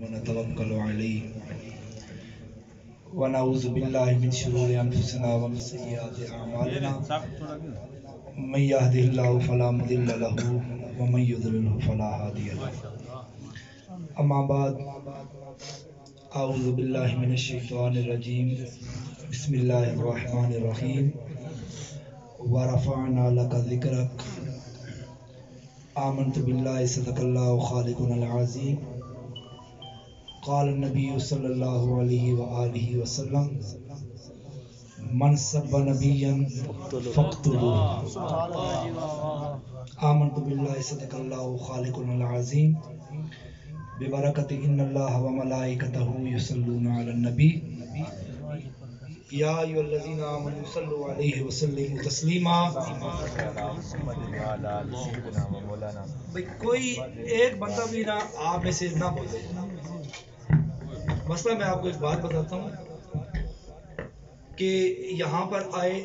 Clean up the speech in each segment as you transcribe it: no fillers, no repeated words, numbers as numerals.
ونتوكل عليه ونعوذ بالله من شرور أنفسنا ومن سيئات أعمالنا من يهده الله فلا مضل له ومن يضلل فلا هادي له أما بعد أعوذ بالله من الشيطان الرجيم بسم الله الرحمن الرحيم ورفعنا لك ذكرك آمنت بالله صدق الله خالقنا العظيم قال النبي صلى الله عليه وآله وسلم من سب نبيا فاقتلوه آمنت بالله صدق الله خالقنا العظيم ببركة إن الله وملائكته يصلون على النبي یا ایھا الذین آمنوا صلوا علیہ وسلموا تسلیما۔ بھئی کوئی ایک بندہ بھی نہ آپ میں سے نہ بولے۔ مسئلہ میں آپ کو ایک بات بتاتا ہوں کہ یہاں پر آئے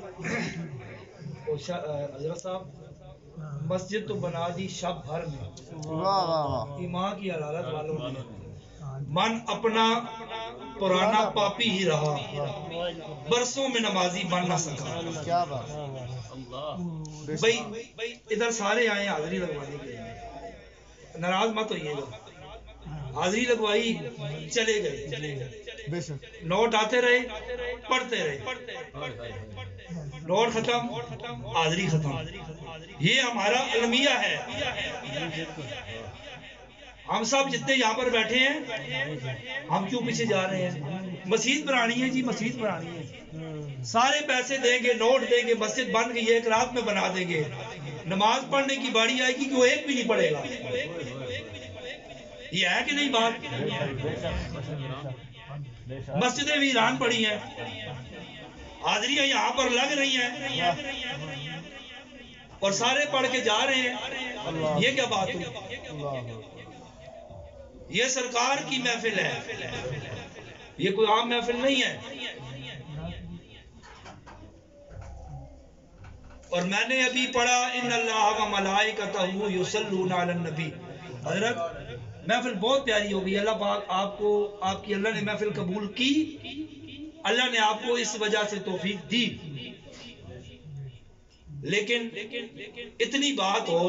حضرت صاحب مسجد تو بنا دی شب بھر میں، ایمان کی حلالت والوں نے، من اپنا پرانا پاپی ہی رہا، برسوں میں نمازی بن نہ سکا۔ بھئی ادھر سارے آئے حاضری لگوانے کے لیے، ناراض مت ہوئیے گا، حاضری لگوائی چلے گئے، نوٹ آتے رہے پڑھتے رہے، نوٹ ختم حاضری ختم۔ یہ ہمارا المیہ ہے۔ ہم سب جتنے یہاں پر بیٹھے ہیں ہم کیوں پیچھے جا رہے ہیں؟ مسجد بنانی ہے جی، مسجد بنانی ہے، سارے پیسے دیں گے، نوٹ دیں گے، مسجد بن گئی ایک رات میں بنا دیں گے، نماز پڑھنے کی باری آئے گی کہ وہ ایک بھی نہیں پڑھے گا۔ یہ ہے کہ نہیں بات؟ مسجدیں ویران پڑی ہیں، حاضریاں یہاں پر لگ رہی ہیں اور سارے پڑھ کے جا رہے ہیں، یہ کیا بات ہوئی؟ یہ سرکار کی محفل ہے، یہ کوئی عام محفل نہیں ہے۔ اور میں نے ابھی پڑھا ان اللہ و ملائکتہ یصلون علی النبی۔ حضرت محفل بہت پیاری ہوگی، اللہ پاک آپ کو، آپ کی اللہ نے محفل قبول کی، اللہ نے آپ کو اس وجہ سے توفیق دی، لیکن اتنی بات ہو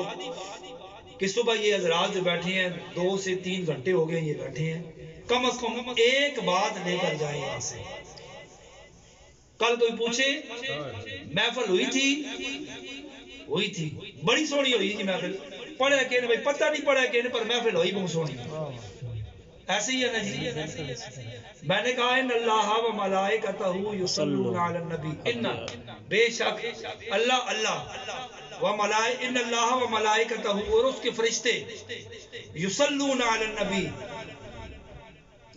کہ صبح یہ حضرات جو بیٹھے ہیں 2 سے 3 گھنٹے ہو گئے یہ بیٹھے ہیں، کم از کم ایک بات لے کر جائیں یہاں سے۔ کل کوئی پوچھے محفل ہوئی تھی بڑی سونی ہوئی تھی محفل، پڑھے کہ نہیں؟ پتہ نہیں پڑھا کہ نہیں، پر محفل ہوئی بہت سونی، ایسے ہی ہے نا جی۔ میں نے کہا ان اللہ و ملائکتہ یصلون علی النبی، ان بے شک اللہ ان اللہ و ملائکتہ اور اس کے فرشتے یصلون علی النبی،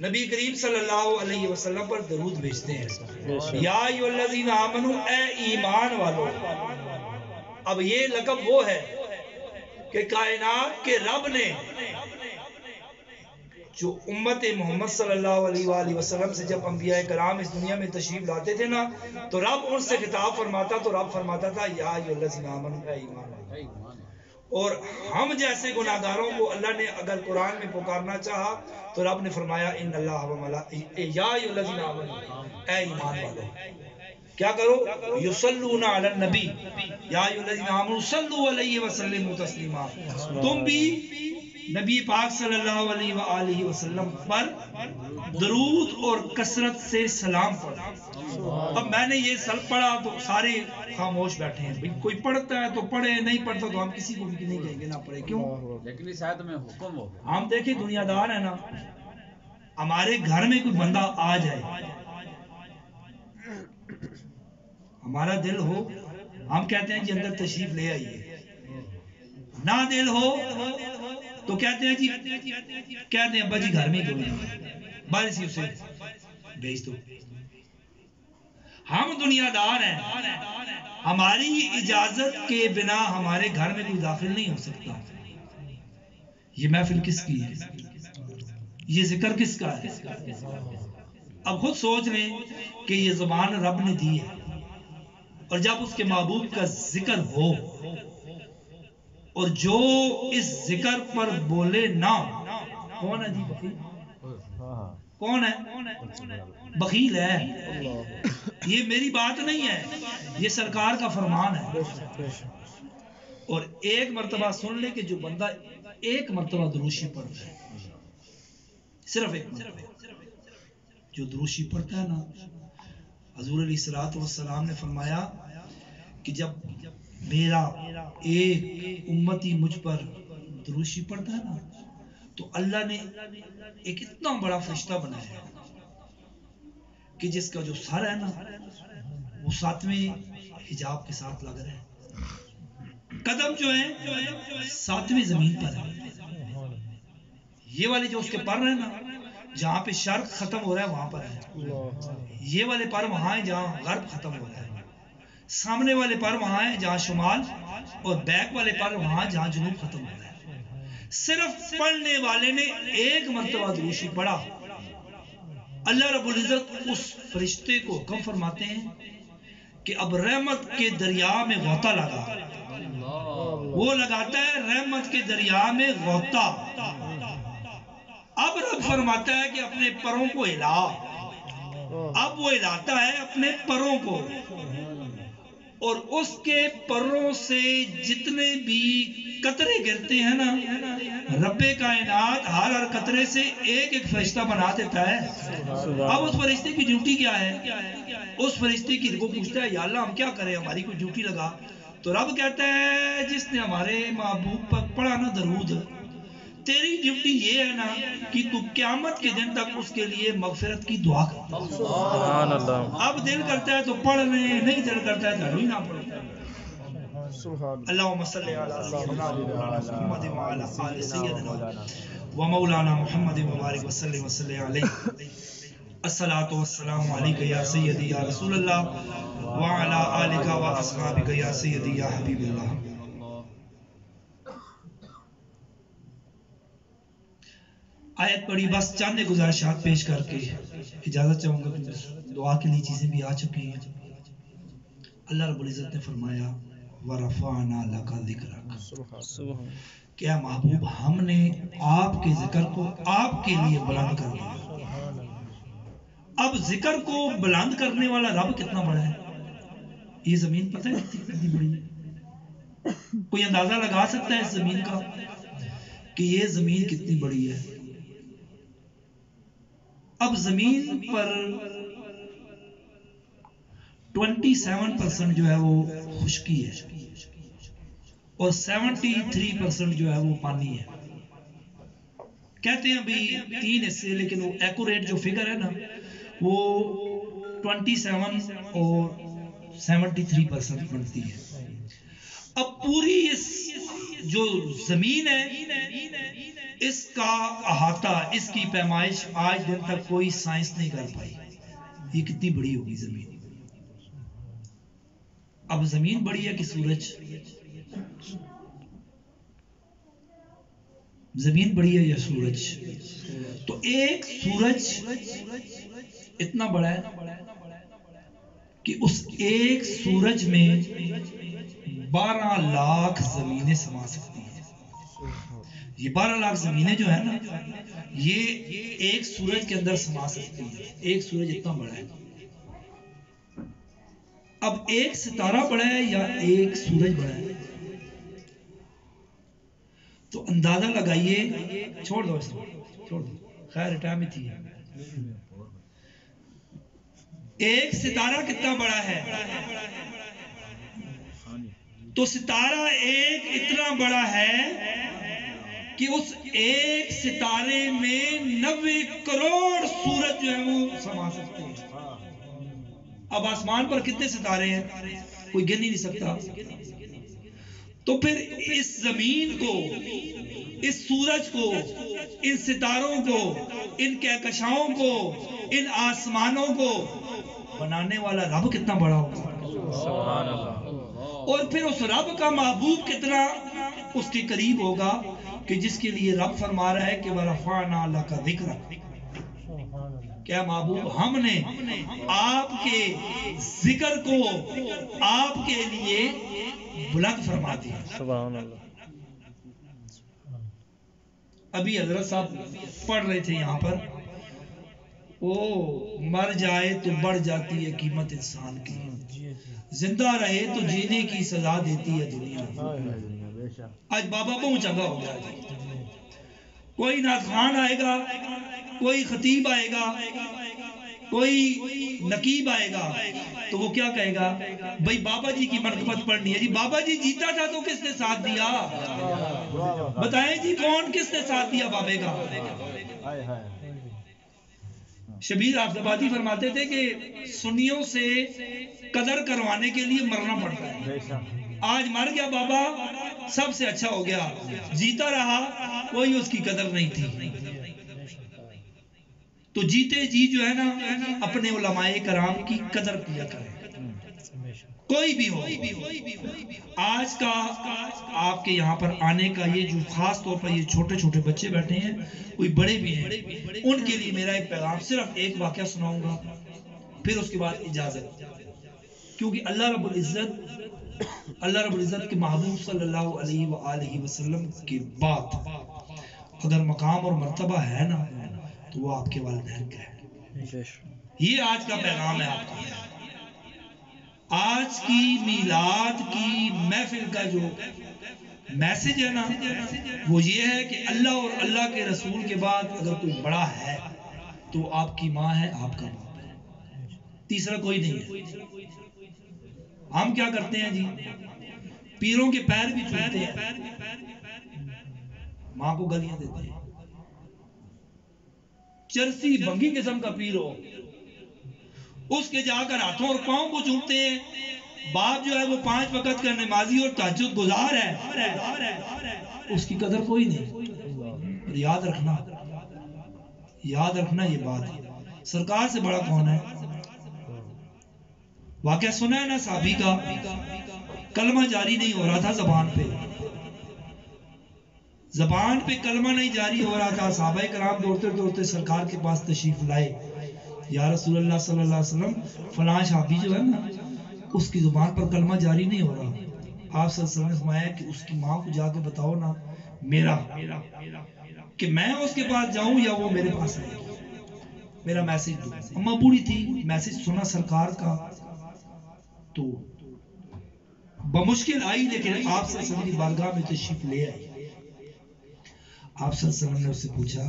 نبی کریم صلی اللہ علیہ وسلم پر درود بھیجتے ہیں۔ یا ایھا الذین آمنوا، اے ایمان والو۔ اب یہ لقب وہ ہے کہ کائنات کے رب نے جو امت محمد صلی اللہ علیہ وآلہ وسلم سے جب انبیاء کرام اس دنیا میں تشریف لاتے تھے نا، تو رب ان سے خطاب فرماتا تو رب فرماتا تھا یا ایھا الذین آمنوا، اے ایمان والو۔ اور ہم جیسے گناہگاروں کو اللہ نے اگر قرآن میں پکارنا چاہا تو رب نے فرمایا ان اللہ و ملائکتہ یا ایھا الذین آمنوا، اے ایمان والو کیا کرو؟ یصلون علی النبی، یا ایھا الذین آمنوا صلوا علیہ وسلموا تسلیما، تم بھی نبی پاک صلی اللہ علیہ وآلہ وسلم پر درود اور کثرت سے سلام پڑھا۔ اب میں نے یہ سلام پڑھا تو سارے خاموش بیٹھے ہیں، کوئی پڑھتا ہے تو پڑھے، نہیں پڑھتا تو ہم کسی کو بھی نہیں کہیں گے نہ پڑھے۔ کیوں؟ لیکن اس آیت میں حکم ہو، ہم دیکھیں دنیا دار ہے نا، ہمارے گھر میں کوئی بندہ آ جائے، ہمارا دل ہو، ہم کہتے ہیں جی اندر تشریف لے آئیے، نہ دل ہو تو کہتے ہیں جی کہتے ہیں ابا جی گھر میں کوئی نہیں، باہر سے اسے بھیج دو۔ ہم دنیا دار ہیں، ہماری اجازت کے بنا ہمارے گھر میں کوئی داخل نہیں ہو سکتا۔ یہ محفل کس کی ہے؟ یہ ذکر کس کا ہے؟ اب خود سوچ لیں کہ یہ زبان رب نے دی ہے، اور جب اس کے محبوب کا ذکر ہو اور جو اس ذکر پر بولے نہ، کون ہے جی بخیر؟ کون ہے؟ بخیل ہے. یہ میری بات نہیں ہے، یہ سرکار کا فرمان ہے. اور ایک مرتبہ سن لے کہ جو بندہ ایک مرتبہ دروشی پڑھتا ہے، صرف ایک مرتبہ جو دروشی پڑھتا ہے نا، حضور علیہ الصلوۃ والسلام نے فرمایا کہ جب میرا ایک امتی مجھ پر دروشی پڑھتا ہے نا تو اللہ نے ایک اتنا بڑا فرشتہ بنایا ہے کہ جس کا جو سر ہے نا وہ 7ویں حجاب کے ساتھ لگ رہا ہے، قدم جو ہے 7ویں زمین پر ہے، یہ والے جو اس کے پر ہیں نا جہاں پہ شرق ختم ہو رہا ہے وہاں پر ہے، یہ والے پر وہاں ہیں جہاں غرب ختم ہو رہا ہے، سامنے والے پر وہاں ہیں جہاں شمال، اور بیک والے پر وہاں جہاں جنوب ختم ہو رہا ہے. صرف پڑھنے والے نے ایک مرتبہ دروشی پڑھا، اللہ رب العزت اس فرشتے کو حکم فرماتے ہیں کہ اب رحمت کے دریا میں غوطہ لگا. وہ لگاتا ہے رحمت کے دریا میں غوطہ. اب رب فرماتا ہے کہ اپنے پروں کو ہلا. اب وہ ہلاتا ہے اپنے پروں کو، اور اس کے پروں سے جتنے بھی قطرے گرتے ہیں نا، رب کائنات ہر قطرے سے ایک ایک فرشتہ بنا دیتا ہے. اب اس فرشتے کی ڈیوٹی کیا ہے؟ اس فرشتے کی وہ پوچھتا ہے یا اللہ ہم کیا کریں، ہماری کوئی ڈیوٹی لگا. تو رب کہتا ہے جس نے ہمارے محبوب پر پڑھا نا درود، تیری ڈیوٹی یہ ہے نا کہ تو قیامت کے دن تک اس کے لیے مغفرت کی دعا کر. سبحان اللہ. اب دل کرتا ہے تو پڑھ لیں، نہیں دل کرتا ہے تو نہ پڑھتا ہے. اللہم صلی علی سیدنا محمد وعلی آل سیدنا و مولانا محمد مبارک وسلم وسلم علیہ. الصلاۃ والسلام علیک یا سیدی یا رسول اللہ وعلی آلک و اصحابک یا سیدی یا حبیب اللہ. آیت پڑھی، بس چاند گزارشات پیش کر کے اجازت چاہوں گا کہ دعا کے لیے چیزیں بھی آ چکی ہیں. اللہ رب العزت نے فرمایا وَرَفَعْنَا لَكَ ذِكْرَكَ، کیا محبوب ہم نے آپ کے ذکر کو آپ کے لیے بلند کر دیا. اب ذکر کو بلند کرنے والا رب کتنا بڑا ہے. یہ زمین پتہ ہے کتنی بڑی ہے؟ کوئی اندازہ لگا سکتا ہے اس زمین کا کہ یہ زمین کتنی بڑی ہے؟ اب زمین پر 27% جو ہے وہ خشکی ہے اور 73% جو ہے وہ پانی ہے. کہتے ہیں ابھی 3 حصے، لیکن وہ ایکوریٹ جو فگر ہے نا وہ 27 اور 73% بنتی ہے. اب پوری اس جو زمین ہے اس کا احاطہ، اس کی پیمائش آج دن تک کوئی سائنس نہیں کر پائی. یہ کتنی بڑی ہوگی زمین. اب زمین بڑی ہے کہ سورج؟ زمین بڑی ہے یا سورج؟ تو ایک سورج اتنا بڑا ہے کہ اس ایک سورج میں 12 لاکھ زمینیں سما سکتی ہیں. یہ 12 لاکھ زمینیں جو ہے نا یہ ایک سورج کے اندر سما سکتی ہیں. ایک سورج اتنا بڑا ہے. اب ایک ستارہ بڑا ہے یا ایک سورج بڑا ہے؟ تو اندازہ لگائیے. چھوڑ دو اس کو، چھوڑ دو، خیر ٹائم ہی تھی. ایک ستارہ کتنا بڑا ہے؟ تو ستارہ ایک اتنا بڑا ہے کہ اس ایک ستارے میں 90 کروڑ سورج جو ہے وہ سما سکتے ہیں. اب آسمان پر کتنے ستارے ہیں کوئی گن ہی نہیں سکتا. تو پھر اس زمین کو، اس سورج کو، ان ستاروں کو، ان کہکشاؤں کو، ان آسمانوں کو بنانے والا رب کتنا بڑا ہوگا. سبحان اللہ. اور پھر اس رب کا محبوب کتنا اس کے قریب ہوگا کہ جس کے لیے رب فرما رہا ہے کہ وَرَفَعْنَا لَكَ ذِكْرَكَ. کیا محبوب ہم نے آپ کے ذکر کو آپ کے لیے بلند فرما دیا. سبحان اللہ. ابھی حضرت صاحب پڑھ رہے تھے یہاں پر او مر جائے تو بڑھ جاتی ہے قیمت انسان کی، زندہ رہے تو جینے کی سزا دیتی ہے دنیا۔ آج بابا بہت چنگا ہو گیا جی، کوئی ناخوان آئے گا، کوئی خطیب آئے گا، کوئی نقیب آئے گا تو وہ کیا کہے گا؟ بھئی بابا جی کی منقبت پڑھنی ہے جی۔ بابا جی جیتا تھا تو کس نے ساتھ دیا؟ بتائیں جی کون کس نے ساتھ دیا بابے کا؟ شبیر آفتابادی فرماتے تھے کہ سنیوں سے قدر کروانے کے لیے مرنا پڑتا ہے۔ آج مر گیا بابا، سب سے اچھا ہو گیا، جیتا رہا کوئی اس کی قدر نہیں تھی۔ تو جیتے جی جو ہے نا اپنے علماء کرام کی قدر کیا کریں، کوئی بھی ہو۔ آج کا آپ کے یہاں پر آنے کا یہ جو خاص طور پر یہ چھوٹے چھوٹے بچے بیٹھے ہیں، کوئی بڑے بھی ہیں، ان کے لیے میرا ایک پیغام، صرف ایک واقعہ سناؤں گا پھر اس کے بعد اجازت، کیونکہ اللہ رب العزت کے محبوب صلی اللہ علیہ وآلہ وسلم کے بعد اگر مقام اور مرتبہ ہے نا تو وہ آپ کے والدین کا ہے۔ یہ آج کا پیغام ہے آپ کا۔ آج کی میلاد کی محفل کا جو میسج ہے نا وہ یہ ہے کہ اللہ اور اللہ کے رسول کے بعد اگر کوئی بڑا ہے تو آپ کی ماں ہے، آپ کا باپ ہے، تیسرا کوئی نہیں ہے۔ ہم کیا کرتے ہیں جی؟ پیروں کے پیر بھی چھوتے ہیں، ماں کو گالیاں دیتے ہیں۔ چرسی بنگی قسم کا پیر ہو، اس کے جا کر ہاتھوں اور پاؤں کو چومتے ہیں۔ باپ جو ہے وہ 5 وقت کا نمازی اور تہجد گزار ہے، اس کی قدر کوئی نہیں۔ یاد رکھنا یہ بات، سرکار سے بڑا کون ہے؟ واقعہ سنا ہے نا صحابی کا، کلمہ جاری نہیں ہو رہا تھا زبان پہ کلمہ نہیں جاری ہو رہا تھا۔ صحابہ کرام دوڑتے دوڑتے سرکار کے پاس تشریف لائے، یا رسول اللہ صلی اللہ علیہ وسلم فلاں صحابی جو ہے نا اس کی زبان پر کلمہ جاری نہیں ہو رہا۔ آپ صلی اللہ علیہ وسلم نے فرمایا کہ اس کی ماں کو جا کے بتاؤ نا میرا کہ میں اس کے پاس جاؤں یا وہ میرے پاس آئے، میرا میسج دو۔ اماں بوڑھی تھی، میسج سنا سرکار کا تو بمشکل آئی، لیکن آپ صلی اللہ علیہ وسلم کی بارگاہ میں تشریف لے آئی۔ آپ صلی اللہ علیہ وسلم نے اس سے پوچھا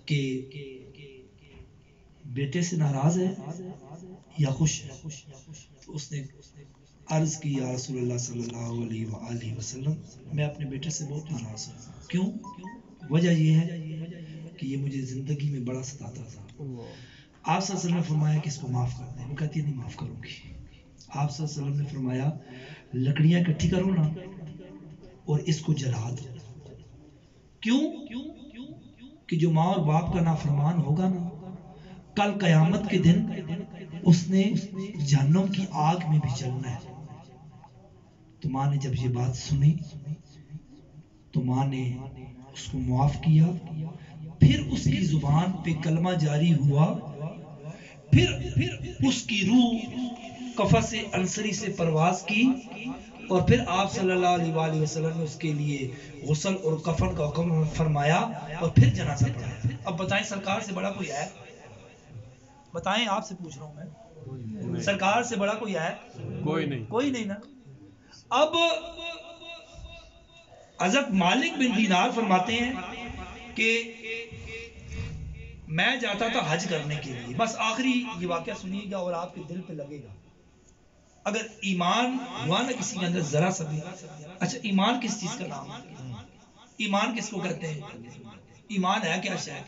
کہ بیٹے سے ناراض ہے یا خوش ہے؟ اس نے عرض کی یا رسول اللہ صلی اللہ علیہ وآلہ وسلم میں اپنے بیٹے سے بہت ناراض ہوں۔ کیوں؟ وجہ یہ ہے کہ یہ مجھے زندگی میں بڑا ستاتا تھا۔ آپ صلی اللہ علیہ وسلم نے فرمایا کہ اس کو معاف کر دیں، وہ کہتی ہے نہیں معاف کروں گی۔ آپ صلی اللہ علیہ وسلم نے فرمایا لکڑیاں اکٹھی کرو نا اور اس کو جلا دو۔ کیوں؟ کہ جو ماں اور باپ کا نافرمان ہوگا نا کل قیامت کے دن اس نے جہنم کی آگ میں بھی جلنا ہے۔ تو ماں نے جب یہ بات سنی تو ماں نے اس کو معاف کیا، پھر اس کی زبان پہ کلمہ جاری ہوا، پھر اس کی روح قفس انصری سے پرواز کی، اور پھر آپ صلی اللہ علیہ وآلہ وسلم نے اس کے لیے غسل اور کفن کا حکم فرمایا اور پھر جنازہ پڑھایا۔ اب بتائیں سرکار سے بڑا کوئی ہے؟ بتائیں، آپ سے پوچھ رہا ہوں میں، سرکار سے بڑا کوئی ہے؟ کوئی نہیں نا۔ اب حضرت مالک بن دینار فرماتے ہیں کہ میں جاتا تھا حج کرنے کے لیے، بس آخری یہ واقعہ سنیے گا اور آپ کے دل پہ لگے گا۔ اگر ایمان ہوا نا کسی کے اندر ذرا سا بھی، اچھا ایمان کس چیز کا نام ہے؟ ایمان کس کو کہتے ہیں؟ ایمان ہے کیا شے؟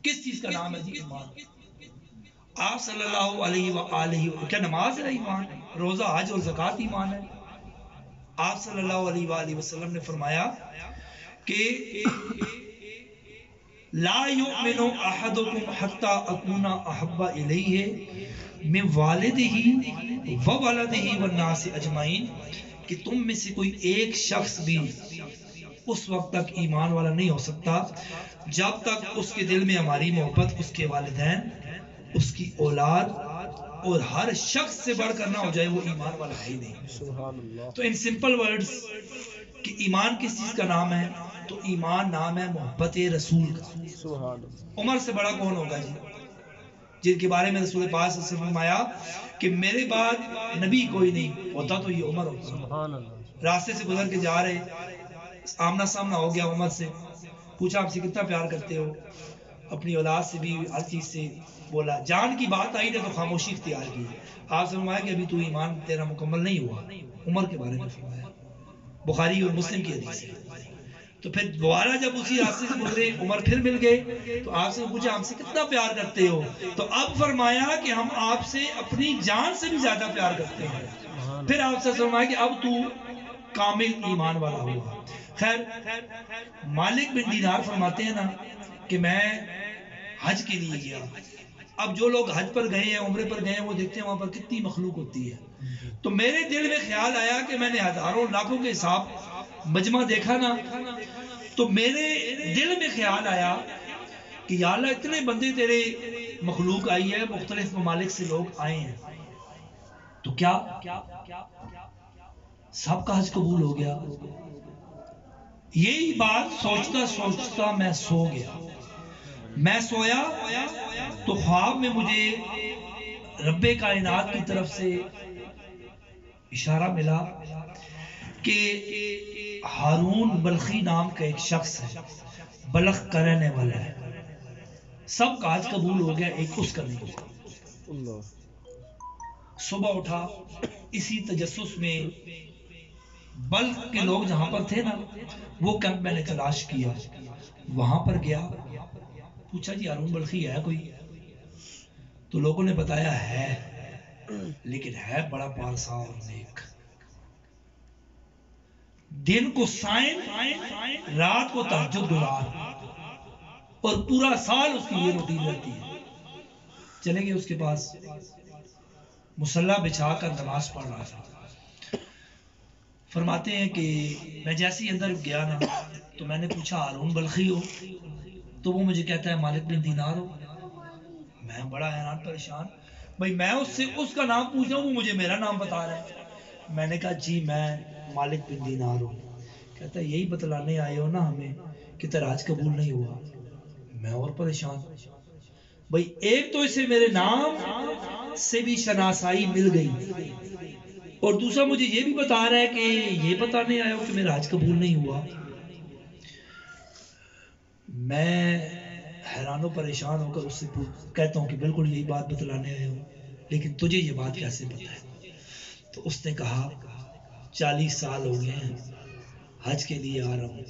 کس چیز کا نام ہے جی ایمان؟ آپ صلی اللہ علیہ وآلہ، کیا نماز ہے ایمان؟ روزہ حج اور زکوٰۃ ایمان ہے؟ آپ صلی اللہ علیہ وآلہ وسلم نے فرمایا کہ لا یؤمن احدکم حتی اکون احب الیہ من والدہ وولدہ والناس اجمعین، کہ تم میں سے کوئی ایک شخص بھی اس وقت تک ایمان والا نہیں ہو سکتا جب تک اس کے دل میں ہماری محبت اس کے والدین، اس کی اولاد اور ہر شخص سے بڑھ کر نہ ہو جائے وہ ایمان والا ہے ہی نہیں. سبحان اللہ. تو ان سمپل ورڈز کہ ایمان کس چیز کا نام ہے؟ تو ایمان نام ہے محبت رسول کا. سبحان اللہ. عمر سے بڑا کون ہوگا جی؟ جن کے بارے میں رسول پاک صلی اللہ علیہ وسلم نے فرمایا کہ میرے بعد نبی کوئی نہیں ہوتا تو یہ عمر ہوتا. سبحان اللہ. راستے سے گزر کے جا رہے، آمنا سامنا ہو گیا عمر سے، پوچھا آپ سے کتنا پیار کرتے ہو؟ اپنی اولاد سے بھی ہر چیز سے بولا. جان کی بات آئی تو خاموشی اختیار کی. آپ سے فرمایا کہ ابھی تو ایمان تیرا مکمل نہیں ہوا. عمر کے بارے میں فرمایا، بخاری اور مسلم کی حدیث ہے. تو پھر دوبارہ جب اسی راستے سے گزرے عمر پھر مل گئے تو آپ سے پوچھا ہم سے کتنا پیار کرتے ہو؟ تو اب فرمایا کہ ہم آپ سے اپنی جان سے بھی زیادہ پیار کرتے ہیں. پھر آپ سے فرمایا کہ اب تو کامل ایمان والا ہوا. خیر، مالک بن دینار فرماتے ہیں نا کہ میں حج کے لیے گیا. اب جو لوگ حج پر گئے ہیں، عمرے پر گئے ہیں، وہ دیکھتے ہیں وہاں پر کتنی مخلوق ہوتی ہے. تو میرے دل میں خیال آیا کہ میں نے ہزاروں لاکھوں کے حساب مجمع دیکھا نا، تو میرے دل میں خیال آیا کہ یا اللہ اتنے بندے تیرے مخلوق آئی ہے، مختلف ممالک سے لوگ آئے ہیں، تو کیا سب کا حج قبول ہو گیا؟ یہی بات سوچتا سوچتا میں سو گیا. میں سویا تو خواب میں مجھے رب کائنات کی طرف سے اشارہ ملا کہ ہارون بلخی نام کا ایک شخص ہے، بلخ کا رہنے والا ہے، سب کا حج قبول ہو گیا، ایک اس کا نہیں ہوا. صبح اٹھا، اسی تجسس میں بلخ کے لوگ جہاں پر تھے نا وہ کیمپ میں نے تلاش کیا، وہاں پر گیا، پوچھا جی ہارون بلخی ہے کوئی؟ تو لوگوں نے بتایا ہے، لیکن ہے بڑا پارسا اور نیک. دن کو سائن، رات کو تہجد گزار، اور پورا سال اس کی یہ روٹین رہتی ہے. چلے گئے اس کے پاس، مصلی بچھا کر نماز پڑھ رہا تھا. فرماتے ہیں کہ میں جیسے ہی اندر گیا نا تو میں نے پوچھا ہارون بلخی ہو؟ تو وہ مجھے کہتا ہے مالک بن دینار ہو. میں بڑا حیران پریشان، بھائی میں اس سے اس کا نام پوچھ رہا ہوں، وہ مجھے میرا نام بتا رہا ہے. میں نے کہا جی میں مالک بن دینار ہوں. کہتا ہے یہی بتلانے آئے ہو نا ہمیں کہ تیرا حج قبول نہیں ہوا؟ میں اور پریشان. بھائی ایک تو اسے میرے نام سے بھی شناسائی مل گئی، اور دوسرا مجھے یہ بھی بتا رہا ہے کہ یہ بتانے آئے ہو کہ میرا حج قبول نہیں ہوا. میں حیران و پریشان ہو کر اس سے کہتا ہوں کہ بالکل یہی بات بتلانے آئے ہو، لیکن تجھے یہ بات کیسے پتا ہے؟ تو اس نے کہا 40 سال ہو گئے ہیں حج کے لیے آ رہا ہوں،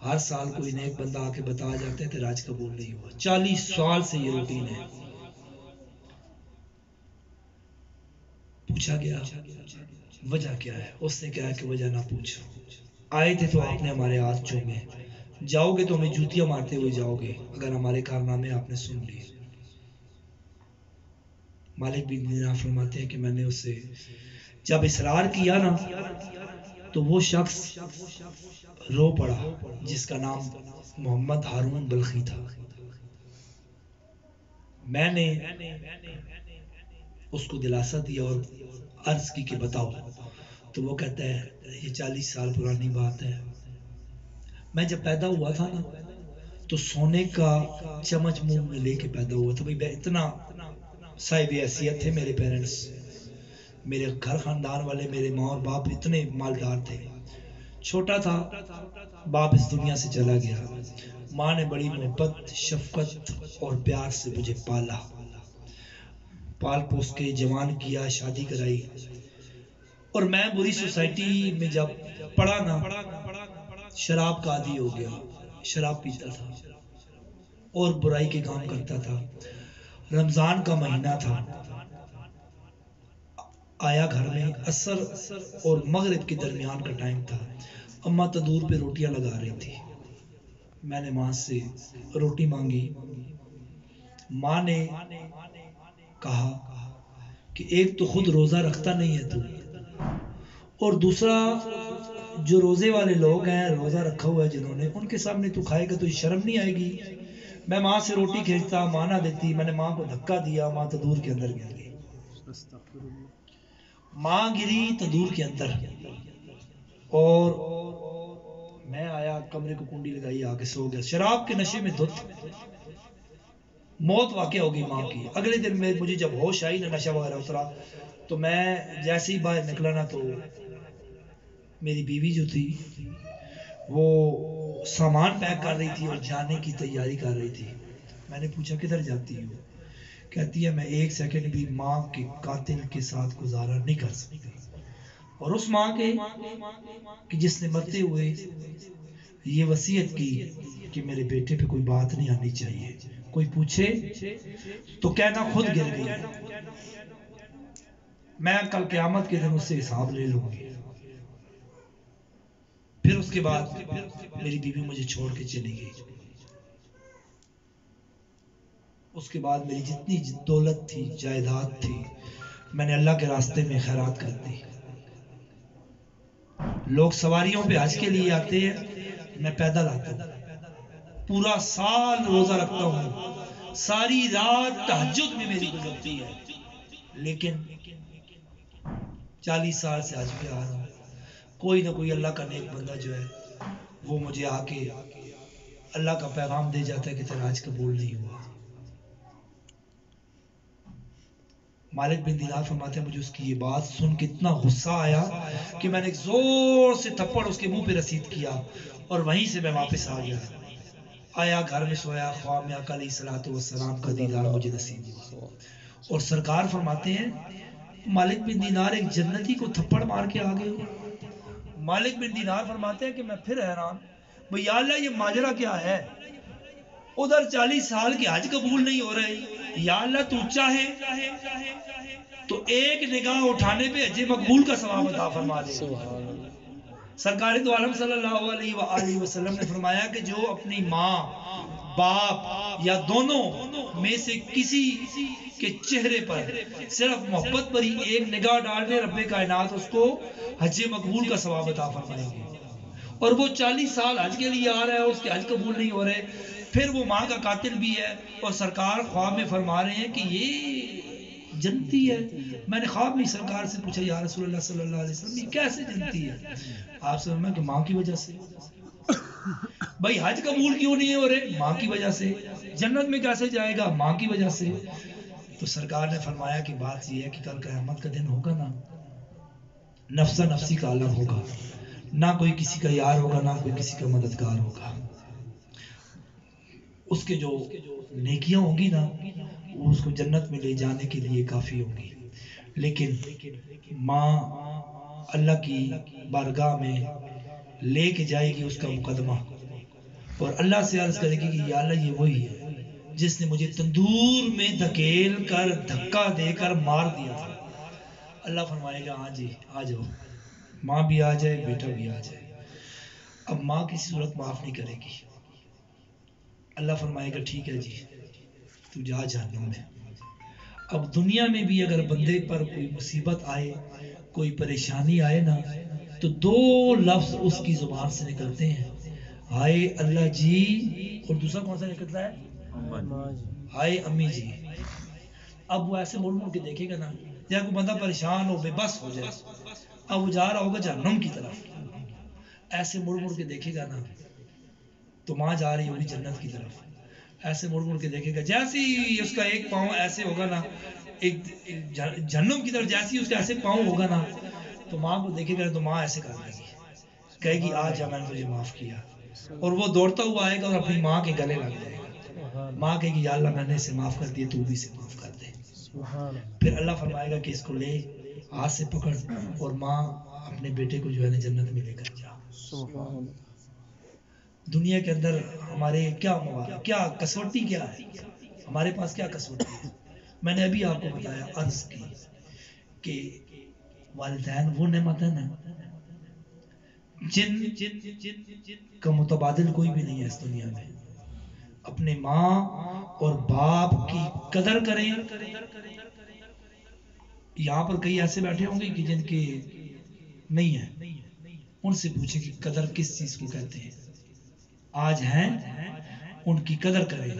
ہر سال کوئی نیک بندہ آ کے بتا جاتا ہے تیرا حج قبول نہیں ہوا. 40 سال سے یہ روٹین ہے. پوچھا گیا وجہ کیا ہے؟ اس نے کہا کہ وجہ نہ پوچھو، آئے تھے تو آپ نے ہمارے ہاتھ چومے، جاؤ گے تو ہمیں جوتیاں مارتے ہوئے جاؤ گے اگر ہمارے کارنامے آپ نے سن لیے. مالک بن دینار فرماتے ہیں کہ میں نے اسے جب اصرار کیا نا تو وہ شخص رو پڑا جس کا نام محمد ہارون بلخی تھا. میں نے اس کو دلاسا دیا اور عرض کی کہ بتاؤ. تو وہ کہتا ہے یہ 40 سال پرانی بات ہے، میں جب پیدا ہوا تھا نا تو سونے کا چمچ منہ میں لے کے پیدا ہوا تھا. بھائی اتنا صاحب حیثیت تھے میرے پیرنٹس، میرے گھر خاندان والے، میرے ماں اور باپ اتنے مالدار تھے. چھوٹا تھا، باپ اس دنیا سے چلا گیا، ماں نے بڑی محبت، شفقت اور پیار سے مجھے پالا، پال پوس کے جوان کیا، شادی کرائی. اور میں بری سوسائٹی میں جب پڑھا نا شراب کا عادی ہو گیا، شراب پیتا تھا اور برائی کے کام کرتا تھا. رمضان کا مہینہ تھا، آیا گھر میں، عصر اور مغرب کے درمیان کا ٹائم تھا. اماں تندور پہ روٹیاں لگا رہی تھی. میں نے ماں سے روٹی مانگی. ماں نے کہا کہ ایک تو خود روزہ رکھتا نہیں ہے تو، اور دوسرا جو روزے والے لوگ ہیں، روزہ رکھا ہوا ہے جنہوں نے، ان کے سامنے تو کھائے گا تو شرم نہیں آئے گی. میں ماں سے روٹی کھینچتا، ماں نہ دیتی. میں نے ماں کو دھکا دیا، ماں تندور کے اندر گر گئی. ماں گری تندور کے اندر اور میں آیا کمرے کو کنڈی لگائی آگے سو گیا شراب کے نشے میں دھت موت واقع ہو گئی ماں کی. اگلے دن میں مجھے جب ہوش آئی نہ نشہ وغیرہ اترا تو میں جیسے ہی باہر نکلا نا تو میری بیوی جو تھی وہ سامان پیک کر رہی تھی اور جانے کی تیاری کر رہی تھی. میں نے پوچھا کدھر جاتی ہو؟ کہتی ہے میں ایک سیکنڈ بھی ماں کے قاتل کے ساتھ گزارا نہیں کر سکتی. اور اس ماں کے کہ جس نے مرتے ہوئے یہ وصیت کی کہ میرے بیٹے پہ کوئی بات نہیں آنی چاہیے, کوئی پوچھے تو کہنا خود گر گئی, میں کل قیامت کے دن اس سے حساب لے لوں گی. پھر اس کے بعد میری بیوی مجھے چھوڑ کے چلی گئی. اس کے بعد میری جتنی دولت تھی جائیداد تھی میں نے اللہ کے راستے میں خیرات کر دی. لوگ سواریوں پہ حج کے لیے آتے ہیں, میں پیدل آتا ہوں, پورا سال روزہ رکھتا ہوں, ساری رات تہجد میں میری گزرتی ہے, لیکن 40 سال سے حج پہ آ رہا ہوں. کوئی نہ کوئی اللہ کا نیک بندہ جو ہے وہ مجھے آ کے اللہ کا پیغام دے جاتا ہے کہ تیرا حج قبول نہیں ہوا. مالک بن دینار فرماتے ہیں مجھے اس کی یہ بات سن کے اتنا غصہ آیا کہ میں نے ایک زور سے تھپڑ اس کے منہ پہ رسید کیا اور وہیں سے میں واپس آ گیا. آیا گھر میں سویا, خواب میں آقا علیہ الصلوۃ والسلام کا دیدار مجھے نصیب ہوا. اور سرکار فرماتے ہیں مالک بن دینار ایک جنتی کو تھپڑ مار کے آ گئے. مالک بن دینار فرماتے ہیں کہ میں پھر حیران, بھئی یا اللہ یہ ماجرا کیا ہے؟ ادھر 40 سال کے حج قبول نہیں ہو رہے, یا اللہ تو چاہے تو ایک نگاہ اٹھانے پہ حج مقبول کا ثواب عطا فرما دے. سرکار دو عالم صلی اللہ علیہ وآلہ وسلم نے فرمایا کہ جو اپنی ماں باپ یا دونوں میں سے کسی کے چہرے پر صرف محبت پر ہی ایک نگاہ ڈال دے رب کائنات اس کو حج مقبول کا ثواب عطا فرمائیں گے. اور وہ 40 سال حج کے لیے آ رہا ہے, اس کے حج قبول نہیں ہو رہے, پھر وہ ماں کا قاتل بھی ہے اور سرکار خواب میں فرما رہے ہیں کہ یہ جنتی ہے. میں نے خواب میں سرکار سے پوچھا یا رسول اللہ صلی اللہ علیہ وسلم یہ کیسے جنتی ہے؟ آپ سے فرمایا کہ ماں کی وجہ سے. بھائی حج قبول کیوں نہیں ہو رہے؟ ماں کی وجہ سے. جنت میں کیسے جائے گا؟ ماں کی وجہ سے. تو سرکار نے فرمایا کہ بات یہ ہے کہ کل قیامت کا دن ہوگا نا, نفسا نفسی کا عالم ہوگا, نہ کوئی کسی کا یار ہوگا نہ کوئی کسی کا مددگار ہوگا. اس کے جو نیکیاں ہوں گی نا وہ اس کو جنت میں لے جانے کے لیے کافی ہوں گی, لیکن ماں اللہ کی بارگاہ میں لے کے جائے گی اس کا مقدمہ اور اللہ سے عرض کرے گی کہ یا اللہ یہ وہی ہے جس نے مجھے تندور میں دھکیل کر دھکا دے کر مار دیا تھا. اللہ فرمائے گا ہاں جی آ جاؤ, ماں بھی آ جائے بیٹا بھی آ جائے. اب ماں کسی صورت معاف نہیں کرے گی. اللہ فرمائے گا ٹھیک ہے جی تو جا جہنم میں. اب دنیا میں بھی اگر بندے پر کوئی مصیبت آئے, کوئی پریشانی آئے نا, تو 2 لفظ اس کی زبان سے نکلتے ہیں, ہائے اللہ جی, اور دوسرا کون سا نکلتا ہے؟ ہائے امی جی. اب وہ ایسے مڑ مڑ کے دیکھے گا نا, یا کوئی بندہ پریشان ہو بے بس ہو جائے, اب وہ جا رہا ہوگا جہنم کی طرف, ایسے مڑ مڑ کے دیکھے گا نا تو ماں جا رہی ہوگی جنت کی طرف, ایسے مڑ مڑ کے دیکھے گا, جیسے ہی اس کا ایک پاؤں ایسے ہوگا نا ایک جہنم کی طرف, جیسے ہی اس کا ایسے پاؤں ہوگا نا تو ماں کو دیکھے گا تو ماں ایسے کر دے گی, کہے گی آج میں نے تجھے معاف کیا, اور وہ دوڑتا ہوا آئے گا اور اپنی ماں کے گلے لگ جائے گا. ماں کہے گی یا اللہ میں نے اسے معاف کر دیا, تو بھی اسے معاف کر دے. پھر اللہ فرمائے گا کہ اس کو لے ہاتھ سے پکڑ اور ماں اپنے بیٹے کو جو ہے نا جنت میں لے کر جا. دنیا کے اندر ہمارے کیا کسوٹی کیا ہے, ہمارے پاس کیا کسوٹی ہے؟ میں نے ابھی آپ کو بتایا عرض کی کہ والدین وہ نعمت ہے نا جن کا متبادل کوئی بھی نہیں ہے اس دنیا میں. اپنے ماں اور باپ کی قدر کریں. یہاں پر کئی ایسے بیٹھے ہوں گے کہ جن کے نہیں ہے, ان سے پوچھیں کہ قدر کس چیز کو کہتے ہیں. آج ہیں ان کی قدر کریں.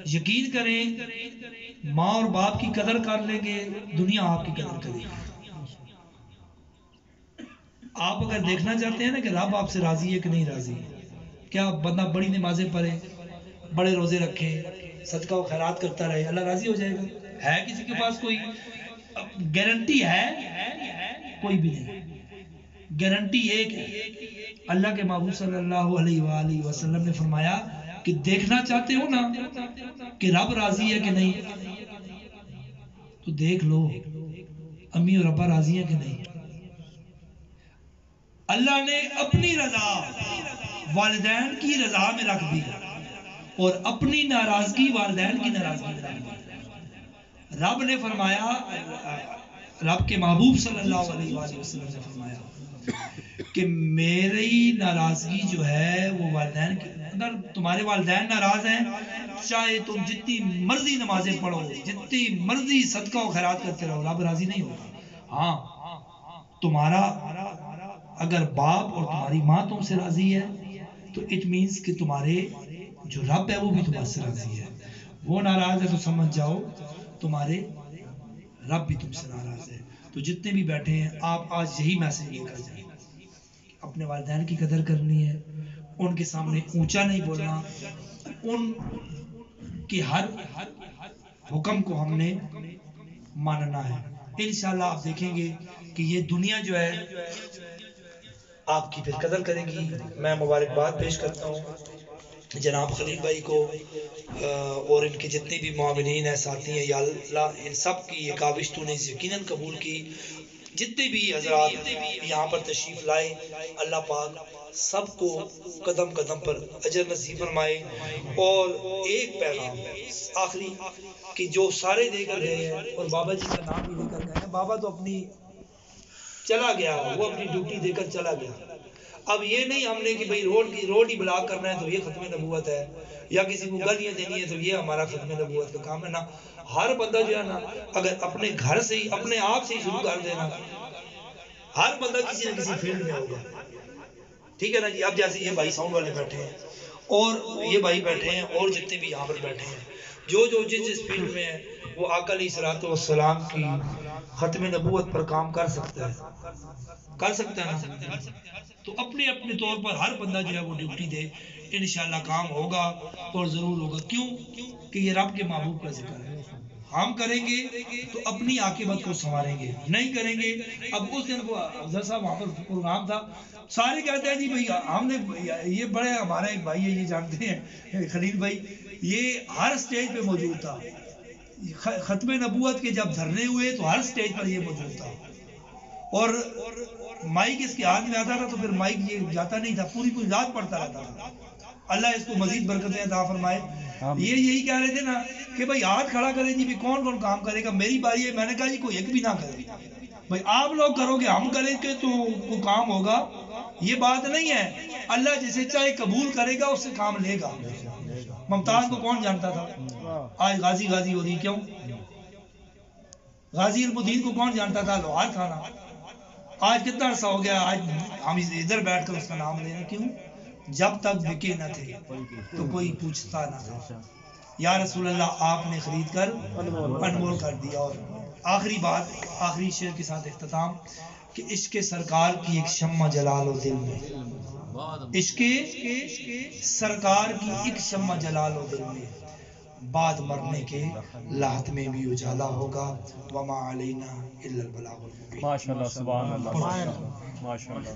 یقین کریں ماں اور باپ کی قدر کر لیں گے دنیا آپ کی قدر کرے گی. آپ اگر دیکھنا چاہتے ہیں نا کہ رب آپ سے راضی ہے کہ نہیں راضی، کیا بندہ بڑی نمازیں پڑھے، بڑے روزے رکھے، صدقہ و خیرات کرتا رہے، اللہ راضی ہو جائے گا؟ ہے کسی کے پاس کوئی گارنٹی؟ ہے کوئی بھی نہیں. گارنٹی ایک ہے، اللہ کے محبوب صلی اللہ علیہ وآلہ وسلم نے فرمایا کہ دیکھنا چاہتے ہو نا کہ رب راضی ہے کہ نہیں، تو دیکھ لو امی اور ابا راضی ہیں کہ نہیں. اللہ نے اپنی رضا والدین کی رضا میں رکھ دی اور اپنی ناراضگی والدین کی ناراضگی میں رکھ دی. رب نے فرمایا، رب کے محبوب صلی اللہ علیہ وآلہ وسلم نے فرمایا کہ میری ناراضگی جو ہے وہ والدین کی، اگر تمہارے والدین ناراض ہیں چاہے تم جتنی مرضی نمازیں پڑھو، جتنی مرضی صدقہ و خیرات کرتے رہو، رب راضی نہیں ہوگا. ہاں تمہارا اگر باپ اور تمہاری ماں تم سے راضی ہے تو اٹ مینس کہ تمہارے جو رب ہے وہ بھی تمہارے سے راضی ہے. وہ ناراض ہے تو سمجھ جاؤ تمہارے رب بھی تم سے ناراض ہے. تو جتنے بھی بیٹھے ہیں آپ آج یہی میسج لے کر جائیں، اپنے والدین کی قدر کرنی ہے، ان کے سامنے اونچا نہیں بولنا، ان کے ہر حکم کو ہم نے ماننا ہے. انشاءاللہ آپ دیکھیں گے کہ یہ دنیا جو ہے آپ کی پھر قدر کرے گی. میں مبارکباد پیش کرتا ہوں جناب خلیل بھائی کو اور ان کے جتنے بھی معاونین ہیں، ساتھی ہیں، یا اللہ ان سب کی یہ کاوش تو نے یقیناً قبول کی. جتنے بھی حضرات یہاں پر تشریف لائے، اللہ پاک سب کو قدم قدم پر اجر نصیب فرمائے. اور ایک پیغام آخری کہ جو سارے دے کر گئے ہیں اور بابا جی کا نام بھی لے کر گئے ہیں، بابا تو اپنی چلا گیا، وہ اپنی ڈیوٹی دے کر چلا گیا. اب یہ نہیں ہم نے کہ بھئی روڈ ہی بلاک کرنا ہے تو یہ ختم نبوت ہے، یا کسی کو گالیاں دینی ہے تو یہ ہمارا ختم نبوت کا کام ہے. نا ہر بندہ جو ہے نا اگر اپنے گھر سے ہی اپنے آپ سے ہی شروع کر دینا، ہر بندہ کسی نہ کسی فیلڈ میں ہوگا. ٹھیک ہے نا جی. اب جیسے یہ بھائی ساؤنڈ والے بیٹھے ہیں اور یہ بھائی بیٹھے ہیں اور جتنے بھی یہاں پر بیٹھے ہیں، جو جس فیلڈ میں ہے وہ آقا علیہ الصلوۃ والسلام کی ختم نبوت پر کام کر سکتا ہے نا. تو اپنے اپنے طور پر ہر بندہ جو ہے وہ ڈیوٹی دے، انشاءاللہ کام ہوگا اور ضرور ہوگا. کیوں کہ یہ رب کے محبوب کا ذکر ہے. ہم کریں گے تو اپنی عاقبت کو سنواریں گے، نہیں کریں گے. اب اس دن کو افضل صاحب وہاں پر پروگرام تھا، سارے کہتے ہیں جی بھائی ہم نے یہ بڑے ہمارا ایک بھائی ہے یہ جانتے ہیں خلیل بھائی، یہ ہر سٹیج پہ موجود تھا. ختم نبوت کے جب دھرنے ہوئے تو ہر سٹیج پر یہ موجود تھا، اور مائک اس کے ہاتھ میں آتا تھا تو پھر مائک یہ جاتا نہیں تھا، پوری رات پڑتا رہتا تھا. اللہ اس کو مزید برکتیں عطا فرمائے. یہ یہی کہہ رہے تھے نا کہ بھئی ہاتھ کھڑا کریں جی بھی کون کون کام کرے گا، میری باری ہے. میں نے کہا جی کوئی ایک بھی نہ کرے، بھئی آپ لوگ کرو گے ہم کریں گے تو کوئی کام ہوگا. یہ بات نہیں ہے، اللہ جسے چاہے قبول کرے گا اس سے کام لے گا. ممتاز کو کون جانتا تھا؟ آج غازی ہو رہی، کیوں؟ غازی المدین کو کون جانتا تھا؟ لوہار تھانہ. آج کتنا عرصہ ہو گیا، آج ہم ادھر بیٹھ کر اس کا نام لینا. کیوں؟ جب تک بکے نہ تھے تو کوئی پوچھتا نہ تھا. یا رسول اللہ آپ نے خرید کر انمول کر دیا. اور آخری بات، آخری شعر کے ساتھ اختتام کہ عشق سرکار کی ایک شمع جلال و دل میں، عشق سرکار کی ایک شمع جلال و دل میں، بعد مرنے کے لحظ میں بھی اجالا ہوگا. وما علینا الا البلاغ المبین. ماشاءاللہ، سبحان اللہ، ماشاءاللہ.